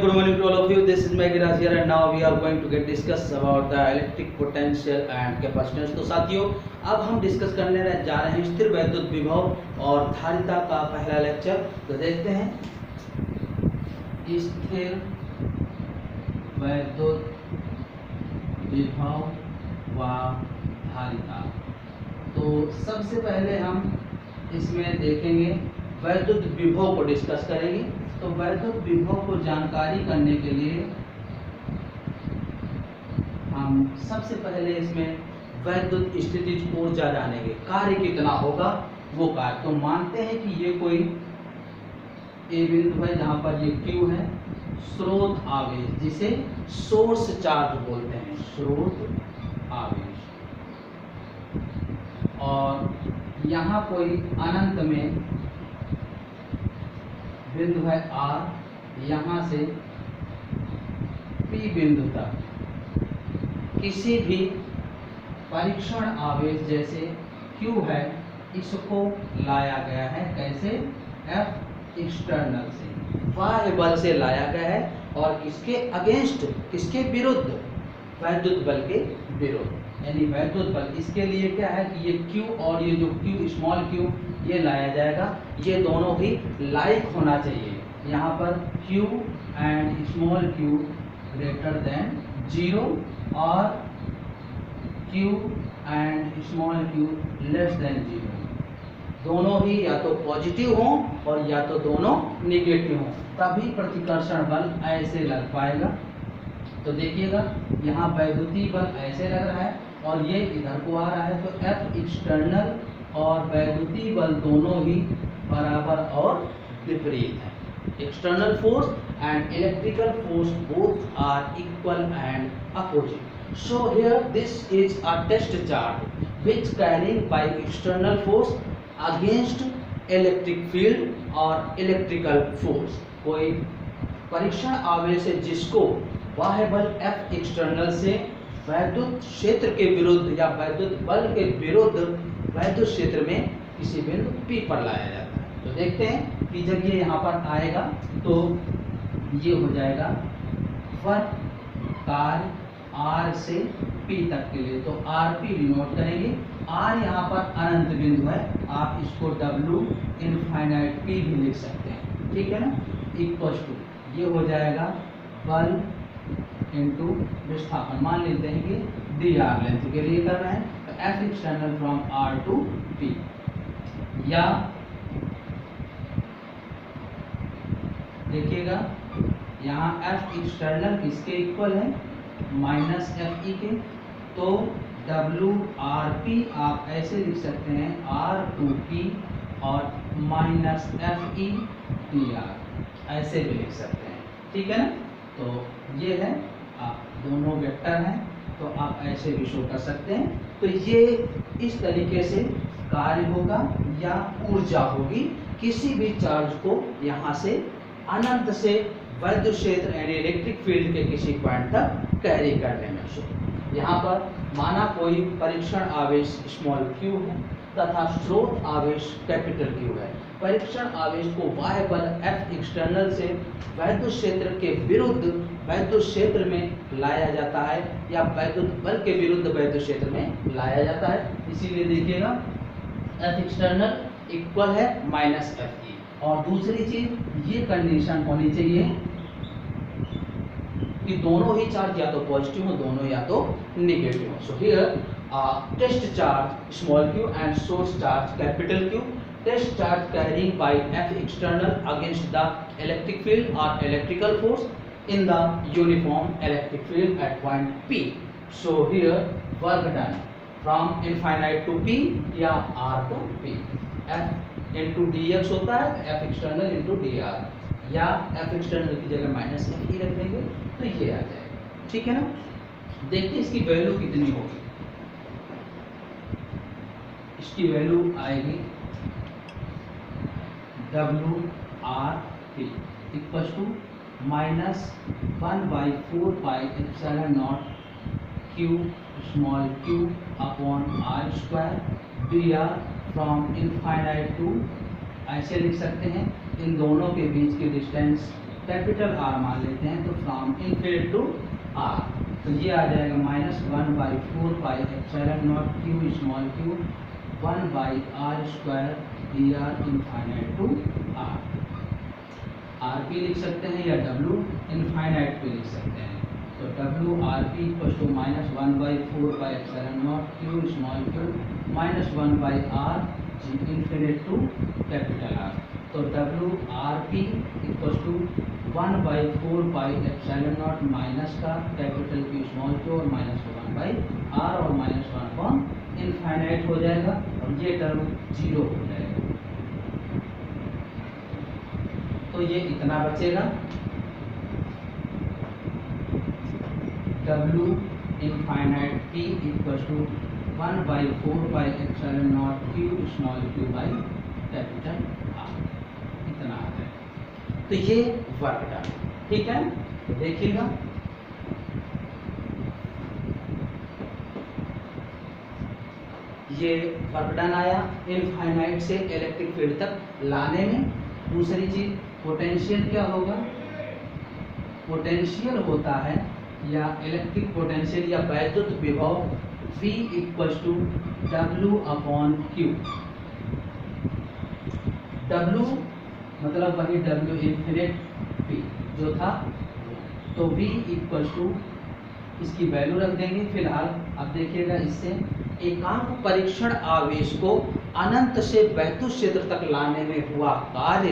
good morning to all of you. This is Megiraj here and now we are going to get discuss about the electric potential and capacitance. तो साथियों अब हम discuss करने जा रहे हैं स्थिर वैद्युत विभव और धारिता का पहला लेक्चर। तो देखते हैं स्थिर वैद्युत विभव व धारिता। तो सबसे पहले हम इसमें देखेंगे वैद्युत विभव को डिस्कस करेंगे। तो वैद्युत विभव को जानकारी करने के लिए हम सबसे पहले इसमें वैद्युत स्थितिज ऊर्जा जानेंगे, कार्य कितना होगा वो कार्य। तो मानते हैं कि ये कोई ए बिंदु है जहाँ पर ये Q है, स्रोत आवेश जिसे सोर्स चार्ज बोलते हैं, स्रोत आवेश, और यहाँ कोई अनंत में बिंदु है R, यहाँ से P बिंदु तक किसी भी परीक्षण आवेश जैसे Q है इसको लाया गया है। कैसे? F एक्सटर्नल से, बाह्य बल से लाया गया है और किसके अगेंस्ट, किसके विरुद्ध? वैद्युत बल के विरुद्ध, यानी वैद्युत बल। इसके लिए क्या है कि ये Q और ये जो Q स्मॉल q ये लाया जाएगा, ये दोनों भी लाइक होना चाहिए। यहाँ पर Q and small q greater than 0 और Q and small q less than 0, दोनों ही या तो पॉजिटिव हों और या तो दोनों निगेटिव हों, तभी प्रतिकर्षण बल ऐसे लग पाएगा। तो देखिएगा यहाँ वैद्युतीय बल ऐसे लग रहा है और ये इधर को आ रहा है, तो F एक्सटर्नल और वैद्युतीय बल दोनों ही बराबर और विपरीत है। External force and electrical force both are equal and opposite. So here this is a test charge which carrying by external force against electric field और इलेक्ट्रिकल फोर्स। कोई परीक्षण आवेश है जिसको बाह्य बल F एक्सटर्नल से वैद्युत क्षेत्र के विरुद्ध या वैद्युत बल के विरुद्ध वैद्युत क्षेत्र में किसी बिंदु P पर लाया जाता है। तो देखते हैं कि जब ये यहाँ पर आएगा तो ये हो जाएगा वर्क कार्य R से P तक के लिए। तो RP डिनोट करेंगे। R यहाँ पर अनंत बिंदु है, आप इसको W इनफाइनाइट P भी लिख सकते हैं, ठीक है ना। इक्वल टू ये हो जाएगा बल इंटू विस्थापन। मान लेते हैं कि dr लेंथ के लिए कर रहे हैं, तो F external from R to P, या देखिएगा यहाँ F एक्सटर्नल किसके इक्वल है? माइनस FE के। तो WRP आप ऐसे लिख सकते हैं R2P और माइनस FE dr, ऐसे भी लिख सकते हैं, ठीक है ना। तो ये है, आप दोनों वेक्टर हैं तो आप ऐसे भी शो कर सकते हैं। तो ये इस तरीके से कार्य होगा या ऊर्जा होगी किसी भी चार्ज को यहाँ से अनंत से वैद्युत क्षेत्र यानी इलेक्ट्रिक फील्ड के किसी पॉइंट तक कैरी करने में। सो यहाँ पर माना कोई परीक्षण आवेश स्मॉल q है तथा स्रोत आवेश कैपिटल Q है। परीक्षण आवेश को बाह्य बल F एक्सटर्नल से वैद्युत क्षेत्र के विरुद्ध वैद्युत क्षेत्र में लाया जाता है या वैद्युत बल के विरुद्ध वैद्युत क्षेत्र में लाया जाता है। इसीलिए देखिएगा F एक्सटर्नल इक्वल है माइनस FE। और दूसरी चीज ये कंडीशन होनी चाहिए कि दोनों ही चार्ज या तो पॉजिटिव हो, दोनों या तो नेगेटिव हो। So here test charge small q and source charge capital Q, test charge carrying by F external against the electric field or electrical force in the uniform electric field at point P. So here work done from infinite to P या R to P, F into dx होता है, F external into dr, या F external की जगह minus FE रख देंगे तो ये आ जाएगा, ठीक है ना। देखते हैं इसकी वैल्यू कितनी होगी। इसकी वैल्यू आएगी WRP equal to minus 1/4 pi epsilon naught Q small q upon R square dr from infinite to, ऐसे लिख सकते हैं इन दोनों के बीच की डिस्टेंस कैपिटल आर मान लेते हैं, तो फ्रॉम इनफिनिट टू आर, तो ये आ जाएगा -1/4πε0 Q small Q 1/r² dr infinite to R. R P लिख सकते हैं या डब्ल्यू इनफाइनाइट पे लिख सकते हैं। तो W R P -1/4πε0 Q small Q -1/r infinite to capital R. तो डब्ल्यू आर पी =1/4πε0 माइनस का कैपिटल क्यू स्मॉल क्यू और -1/r और -1 इनफाइनाइट हो जाएगा और ये टर्म 0 हो जाएगा। तो ये इतना बचेगा, W infinite P =1/4πε0 Q small Q by capital R, इतना आ जाएगा। तो ये वर्क डन, ठीक है। तो देखिएगा ये वर्क डन आया इनफाइनाइट से इलेक्ट्रिक फील्ड तक लाने में। दूसरी चीज पोटेंशियल क्या होगा, पोटेंशियल होता है या इलेक्ट्रिक पोटेंशियल या वैद्युत विभव V = W/Q। W मतलब वही W इनफिनिट P जो था, तो V = इसकी वैल्यू रख देंगे फिलहाल। अब देखिएगा इससे एकांक परीक्षण आवेश को अनंत से वैद्युत क्षेत्र तक लाने में हुआ कार्य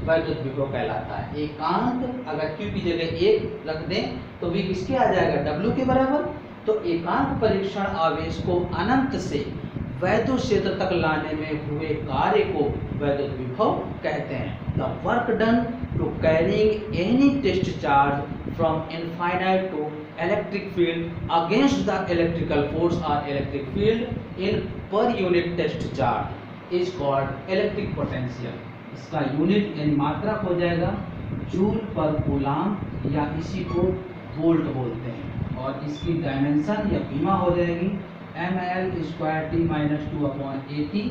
वैद्युत विभव कहलाता है। एकांक अगर Q की जगह 1 रख दें तो V किसके आ जाएगा, W के बराबर। तो एकांक परीक्षण आवेश को अनंत से वैद्युत क्षेत्र तक लाने में हुए कार्य को वैद्युत विभव कहते हैं। The work done to carrying any test charge from infinite to electric field against the electrical force और electric field in per unit test charge is called electric potential. इसका यूनिट यानी मात्रक हो जाएगा जूल पर कूलाम या इसी को वोल्ट बोलते हैं, और इसकी डायमेंशन या बीमा हो जाएगी ml² t-2/80।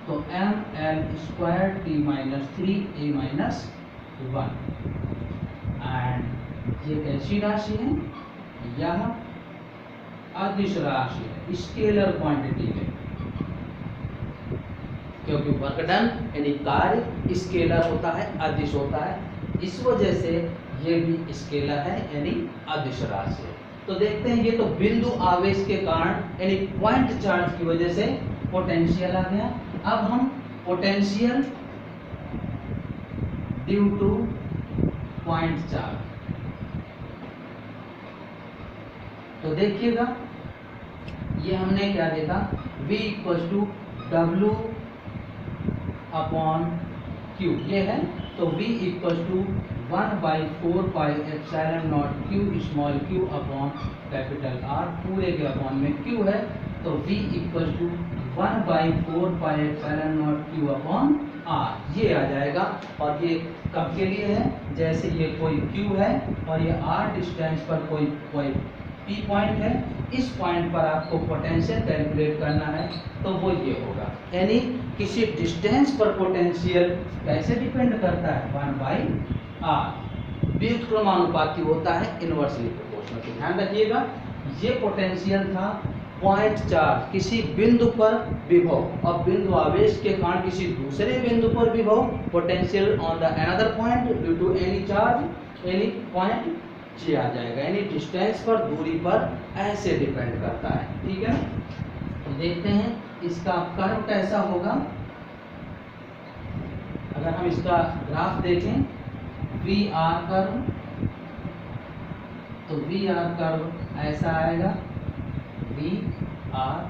तो ml² t-3a-1 एंड ये कैसी राशि है, यह अदिश राशि है, स्केलर क्वांटिटी है, क्योंकि वर्क डन यानी कार्य स्केलर होता है, अदिश होता है, इस वजह से ये भी स्केलर है यानी अदिश राशि है। तो देखते हैं ये तो बिंदु आवेश के कारण यानी पॉइंट चार्ज की वजह से पोटेंशियल आ गया। अब हम potential due two point charge, तो देखिएगा ये हमने क्या देखा, V = W/Q ये है। तो V = 1/4πε0 Q small q upon capital R, पूरे के अपॉन में Q है। तो V = 1/4πε0 Q अपॉन R, ये आ जाएगा। और ये कब के लिए है, जैसे ये कोई Q है और ये R डिस्टेंस पर कोई P पॉइंट है, इस पॉइंट पर आपको पोटेंशियल कैलकुलेट करना है, तो वो ये होगा। यानी किसी डिस्टेंस पर पोटेंशियल कैसे डिपेंड करता है, 1/r व्युत्क्रमानुपाती होता है, इनवर्सली प्रोपोर्शनल। तो ध्यान रखिएगा ये पोटेंशियल था पॉइंट चार्ज, किसी बिंदु पर विभव, और बिंदु आवेश के कारण किसी दूसरे बिंदु पर विभव, potential on the another point due to any charge any point, ये आ जाएगा। यानी डिस्टेंस पर, दूरी पर ऐसे डिपेंड करता है, ठीक है। तो देखते हैं इसका कर्व कैसा होगा। अगर हम इसका ग्राफ देखें VR कर्व, तो VR कर्व ऐसा आएगा, VR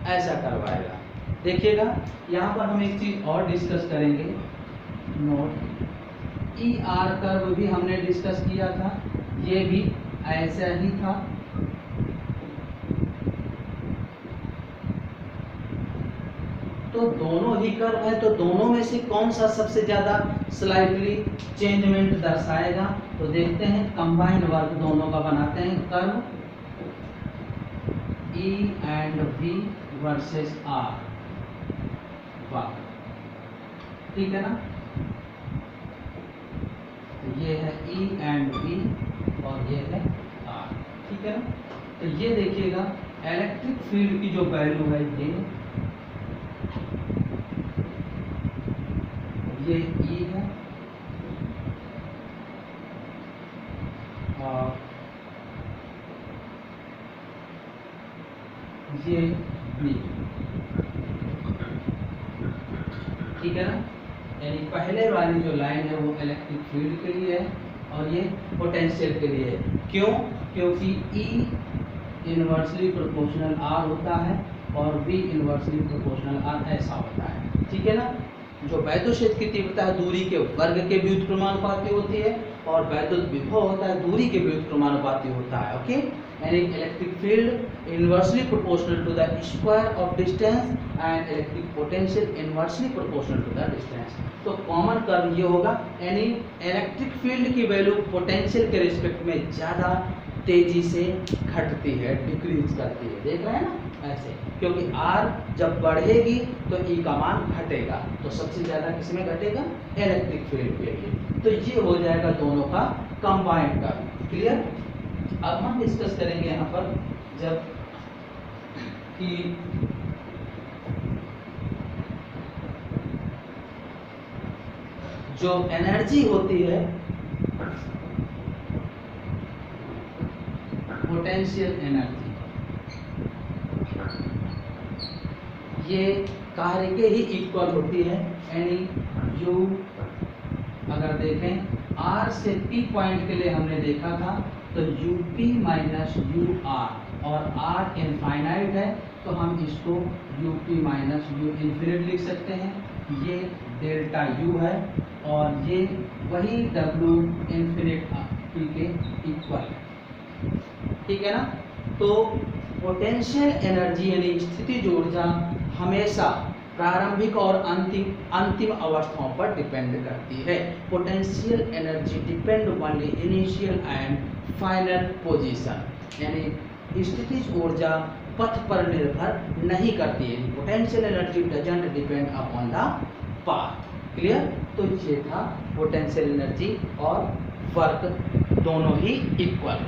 ऐसा कर्व आएगा। देखिएगा यहाँ पर हम एक चीज और डिस्कस करेंगे, नोट ER कर्व भी हमने डिस्कस किया था, ये भी ऐसा ही था। तो दोनों ही कर्व है, तो दोनों में से कौन सा सबसे ज्यादा स्लाइटली चेंजमेंट दर्शाएगा। तो देखते हैं, कंबाइंड वर्क दोनों का बनाते हैं curve E and V versus R, वाह, ठीक है ना। तो ये है E एंड B और ये है R, ठीक है ना। तो ये देखिएगा इलेक्ट्रिक फील्ड की जो वैल्यू है ये E है और ये B, ठीक है ना। यानी पहले वाली जो लाइन है वो इलेक्ट्रिक फील्ड के लिए है और ये पोटेंशियल के लिए है। क्यों? क्योंकि E इनवर्सली प्रोपोर्शनल R होता है और B इनवर्सली प्रोपोर्शनल R ऐसा होता है, ठीक है ना। जो वैद्युत क्षेत्र की तीव्रता है दूरी के वर्ग के व्युत्क्रमानुपाती होती है और वैद्युत विभव होता है दूरी के व्युत्क्रमानुपाती होता है। ओके, यानी electric field inversely proportional to the square of distance and electric potential inversely proportional to the distance. तो कॉमन कर्व ये होगा, यानी इलेक्ट्रिक फील्ड की वैल्यू पोटेंशियल के रिस्पेक्ट में ज़्यादा तेजी से घटती है, डिक्रीज करती है, देख रहे हैं ना ऐसे, क्योंकि R जब बढ़ेगी तो E का मान घटेगा, तो सबसे ज़्यादा किसमें घटेगा? इलेक्ट्रिक फील्ड के लिए। तो ये हो जाएगा दोनों का कंबाइंड का। क्लियर? अब हम डिस्कस करेंगे यहाँ पर जब कि जो एनर्जी होती है पोटेंशियल एनर्जी, ये कार्य के ही इक्वल होती है। यानी U अगर देखें R से P पॉइंट के लिए हमने देखा था तो UP माइनस UR और R इनफाइनाइट है तो हम इसको UP माइनस U इन्फिनिट लिख सकते हैं। ये डेल्टा U है और ये वही W इन्फिनिट P के इक्वल है, ठीक है ना। तो पोटेंशियल एनर्जी यानी स्थितिज ऊर्जा हमेशा प्रारंभिक और अंतिम अवस्थाओं पर डिपेंड करती है। Potential energy depend only initial and final position, यानी स्थितिज ऊर्जा पथ पर निर्भर नहीं करती है। Potential energy doesn't depend upon the path. Clear? तो ये था पोटेंशियल एनर्जी और वर्क दोनों ही इक्वल।